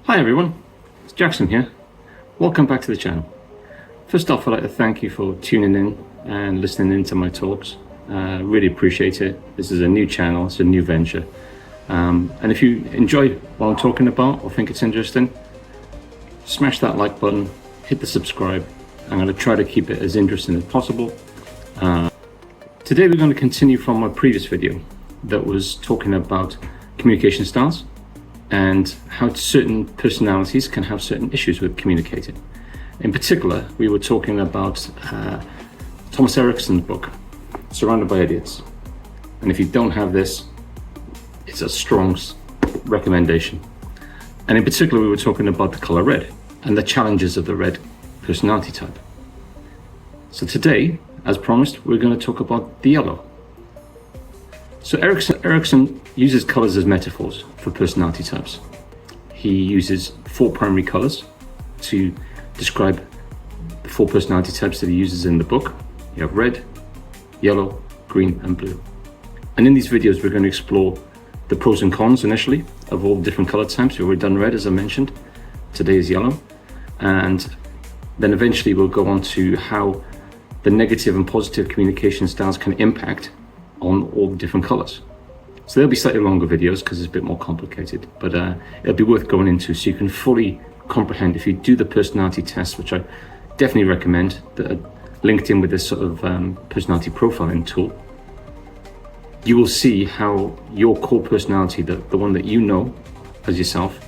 Hi everyone, it's Jackson here. Welcome back to the channel. First off, I'd like to thank you for tuning in and listening in to my talks. Really appreciate it. This is a new channel, it's a new venture. And if you enjoy what I'm talking about or think it's interesting, smash that like button, hit the subscribe. I'm going to try to keep it as interesting as possible. Today we're going to continue from my previous video that was talking about communication styles and how certain personalities can have certain issues with communicating. In particular, we were talking about Thomas Erickson's book, Surrounded by Idiots. And if you don't have this, it's a strong recommendation. And in particular, we were talking about the color red and the challenges of the red personality type. So today, as promised, we're going to talk about the yellow. So Erickson uses colors as metaphors for personality types. He uses 4 primary colors to describe the 4 personality types that he uses in the book. You have red, yellow, green, and blue. And in these videos, we're going to explore the pros and cons initially of all the different color types. We've already done red, as I mentioned. Today is yellow. And then eventually we'll go on to how the negative and positive communication styles can impact on all the different colors. So they'll be slightly longer videos because it's a bit more complicated, but it'll be worth going into so you can fully comprehend. If you do the personality test, which I definitely recommend, that are linked in with this sort of personality profiling tool, you will see how your core personality, the one that you know as yourself,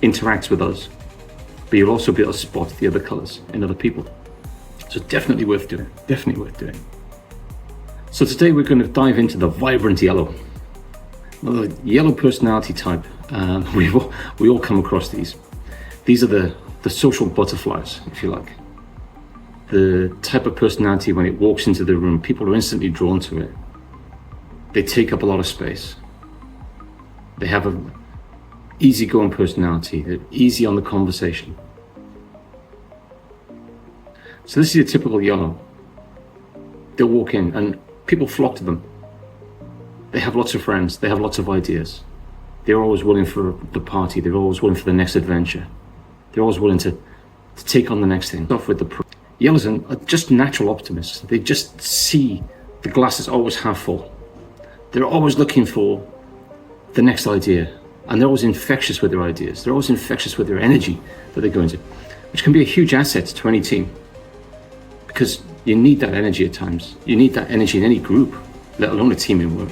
interacts with others, but you'll also be able to spot the other colors in other people. So definitely worth doing, definitely worth doing. So today we're going to dive into the vibrant yellow. Well, the yellow personality type, we all come across these. These are the social butterflies, if you like. The type of personality when it walks into the room, people are instantly drawn to it. They take up a lot of space. They have an easygoing personality. They're easy on the conversation. So this is your typical yellow. They'll walk in and people flock to them. They have lots of friends, they have lots of ideas. They're always willing for the party, they're always willing for the next adventure. They're always willing to take on the next thing. Off with the yellows are just natural optimists. They just see the glass is always half full. They're always looking for the next idea, and they're always infectious with their ideas. They're always infectious with their energy that they go into, which can be a huge asset to any team, because you need that energy at times. You need that energy in any group, let alone a team in work,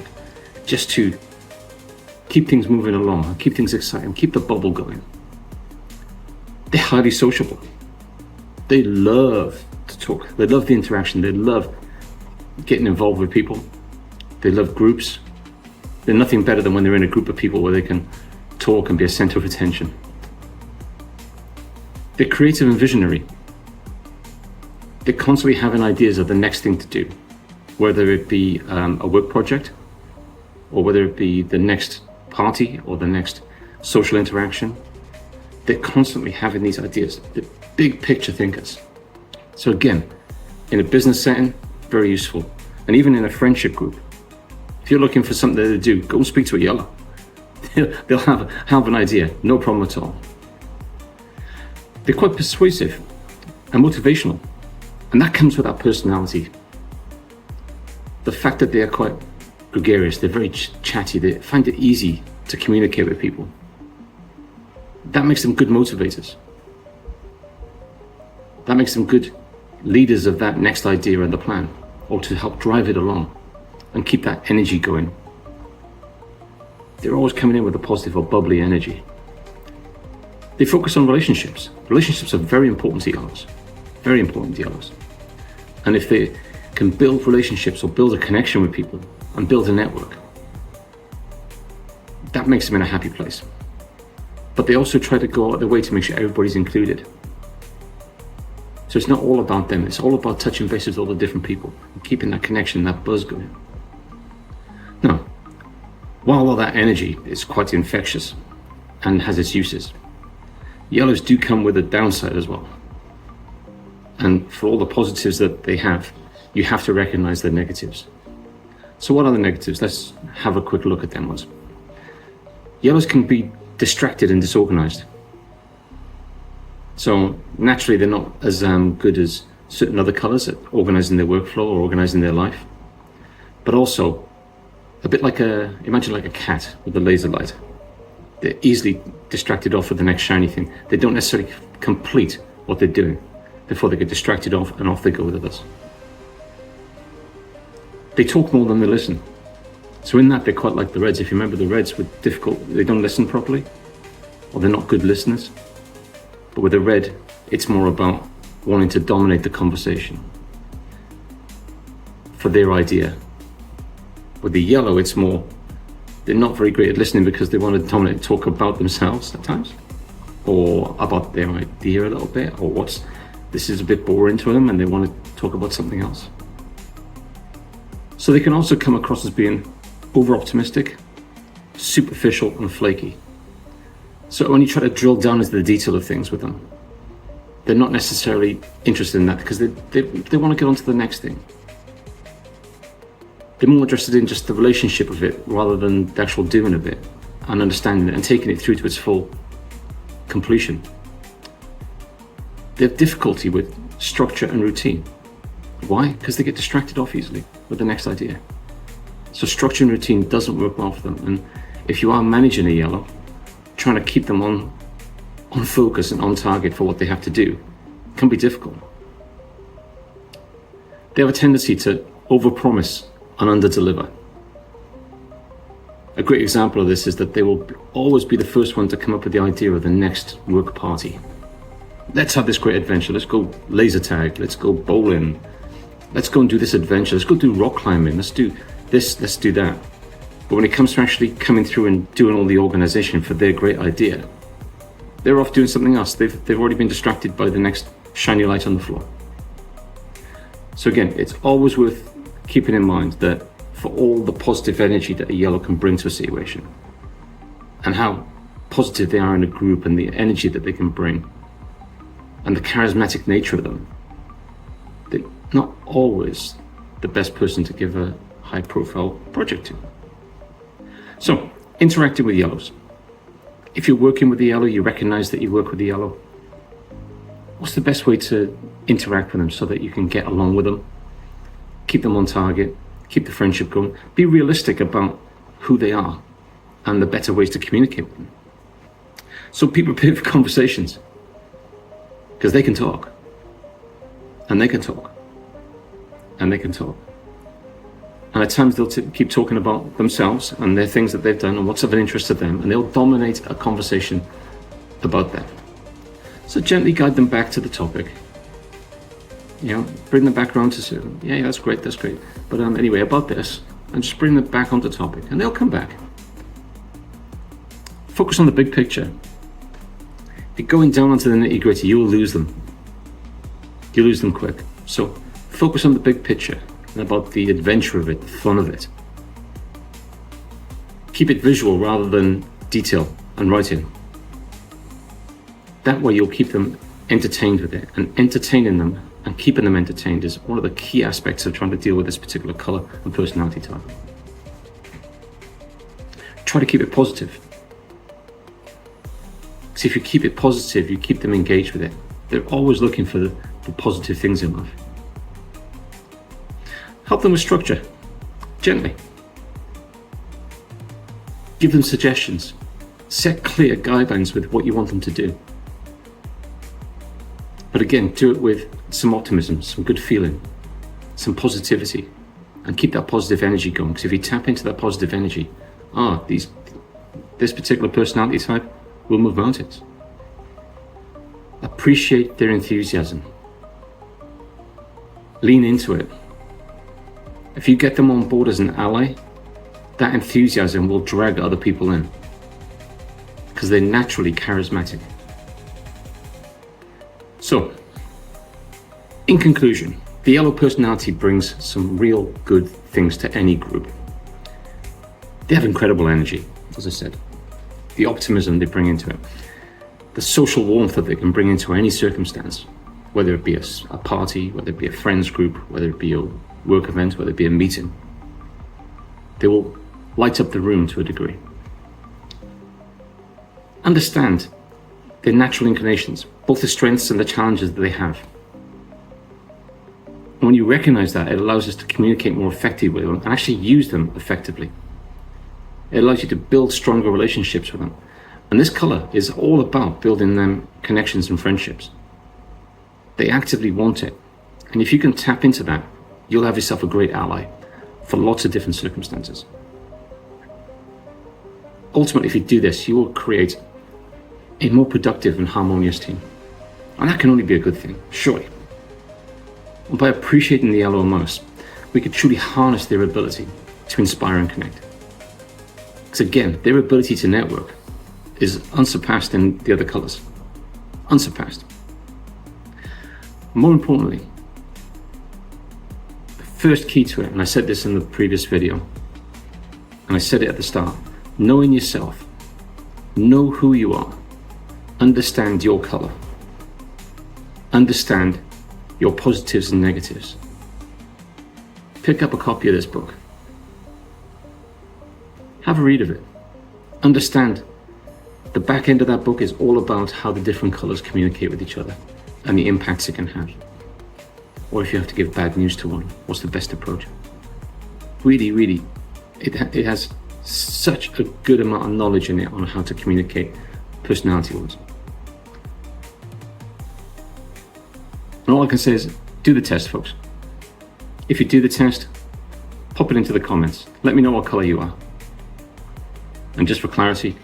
just to keep things moving along, and keep things exciting, keep the bubble going. They're highly sociable. They love to talk. They love the interaction. They love getting involved with people. They love groups. There's nothing better than when they're in a group of people where they can talk and be a center of attention. They're creative and visionary. They're constantly having ideas of the next thing to do, whether it be a work project, or whether it be the next party or the next social interaction. They're constantly having these ideas. They're big picture thinkers. So again, in a business setting, very useful. And even in a friendship group, if you're looking for something to do, go and speak to a yellow. They'll have an idea, no problem at all. They're quite persuasive and motivational. And that comes with that personality. The fact that they are quite gregarious, they're very chatty, they find it easy to communicate with people. That makes them good motivators. That makes them good leaders of that next idea and the plan, or to help drive it along and keep that energy going. They're always coming in with a positive or bubbly energy. They focus on relationships. Relationships are very important to yellows. Very important to yellows. And if they can build relationships or build a connection with people and build a network, that makes them in a happy place. But they also try to go out of their way to make sure everybody's included. So it's not all about them, it's all about touching base with all the different people and keeping that connection, that buzz going. Now, while all that energy is quite infectious and has its uses, yellows do come with a downside as well. And for all the positives that they have, you have to recognize the negatives. So what are the negatives? Let's have a quick look at them ones. Yellows can be distracted and disorganized. So naturally, they're not as good as certain other colors at organizing their workflow or organizing their life. But also, a bit like imagine like a cat with a laser light. They're easily distracted off with the next shiny thing. They don't necessarily complete what they're doing before they get distracted off, and off they go with others. They talk more than they listen. So in that, they're quite like the Reds. If you remember, the Reds were difficult. They don't listen properly, or they're not good listeners. But with the Red, it's more about wanting to dominate the conversation for their idea. With the Yellow, it's more, they're not very great at listening because they want to dominate, talk about themselves at times, or about their idea a little bit, or this is a bit boring to them and they want to talk about something else. So they can also come across as being over-optimistic, superficial and flaky. So when you try to drill down into the detail of things with them, they're not necessarily interested in that because they want to get on to the next thing. They're more interested in just the relationship of it rather than the actual doing of it and understanding it and taking it through to its full completion. They have difficulty with structure and routine. Why? Because they get distracted off easily with the next idea. So structure and routine doesn't work well for them. And if you are managing a Yellow, trying to keep them on focus and on target for what they have to do can be difficult. They have a tendency to overpromise and underdeliver. A great example of this is that they will always be the first one to come up with the idea of the next work party. Let's have this great adventure. Let's go laser tag. Let's go bowling. Let's go and do this adventure. Let's go do rock climbing. Let's do this. Let's do that. But when it comes to actually coming through and doing all the organization for their great idea, they're off doing something else. They've already been distracted by the next shiny light on the floor. So again, it's always worth keeping in mind that for all the positive energy that a Yellow can bring to a situation and how positive they are in a group and the energy that they can bring and the charismatic nature of them, they're not always the best person to give a high profile project to. So interacting with Yellows. If you're working with the Yellow, you recognize that you work with the Yellow. What's the best way to interact with them so that you can get along with them, keep them on target, keep the friendship going, be realistic about who they are and the better ways to communicate with them. So be prepared for conversations because they can talk and they can talk and they can talk. And at times they'll keep talking about themselves and their things that they've done and what's of an interest to them, and they'll dominate a conversation about that. So gently guide them back to the topic. Bring them back around to say, yeah, that's great. But anyway, about this, and just bring them back onto topic, and they'll come back. Focus on the big picture. If you're going down onto the nitty-gritty, you'll lose them. You'll lose them quick. So focus on the big picture and about the adventure of it, the fun of it. Keep it visual rather than detail and writing. That way you'll keep them entertained with it, and entertaining them and keeping them entertained is one of the key aspects of trying to deal with this particular color and personality type. Try to keep it positive. Because if you keep it positive, you keep them engaged with it. They're always looking for the positive things in life. Help them with structure, gently. Give them suggestions. Set clear guidelines with what you want them to do. But again, do it with some optimism, some good feeling, some positivity, and keep that positive energy going. Because if you tap into that positive energy, this particular personality type will move mountains. Appreciate their enthusiasm. Lean into it. If you get them on board as an ally, that enthusiasm will drag other people in because they're naturally charismatic. So, in conclusion, the Yellow personality brings some real good things to any group. They have incredible energy, as I said. The optimism they bring into it. The social warmth that they can bring into any circumstance, whether it be a party, whether it be a friends group, whether it be a work event, whether it be a meeting. They will light up the room to a degree. Understand their natural inclinations, both the strengths and the challenges that they have. And when you recognize that, it allows us to communicate more effectively with them and actually use them effectively. It allows you to build stronger relationships with them. And this color is all about building them connections and friendships. They actively want it. And if you can tap into that, you'll have yourself a great ally for lots of different circumstances. Ultimately, if you do this, you will create a more productive and harmonious team. And that can only be a good thing, surely. And by appreciating the yellow most, we could truly harness their ability to inspire and connect. Because again, their ability to network is unsurpassed in the other colors. Unsurpassed. More importantly, the first key to it, and I said this in the previous video, and I said it at the start, knowing yourself, know who you are, understand your color, understand your positives and negatives. Pick up a copy of this book. Have a read of it. Understand the back end of that book is all about how the different colors communicate with each other and the impacts it can have. Or if you have to give bad news to one, what's the best approach? Really, it has such a good amount of knowledge in it on how to communicate personality-wise. And all I can say is do the test, folks. If you do the test, pop it into the comments. Let me know what color you are. And just for clarity,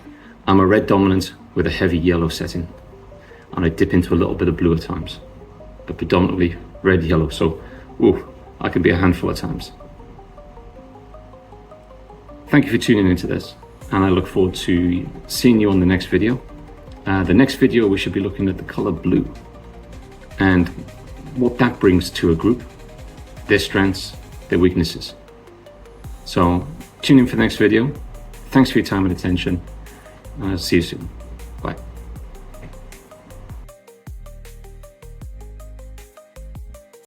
I'm a red dominant with a heavy yellow setting. And I dip into a little bit of blue at times, but predominantly red, yellow. So, I can be a handful at times. Thank you for tuning into this, and I look forward to seeing you on the next video. The next video, we should be looking at the color blue and what that brings to a group, their strengths, their weaknesses. So tune in for the next video. Thanks for your time and attention. See you soon. Bye.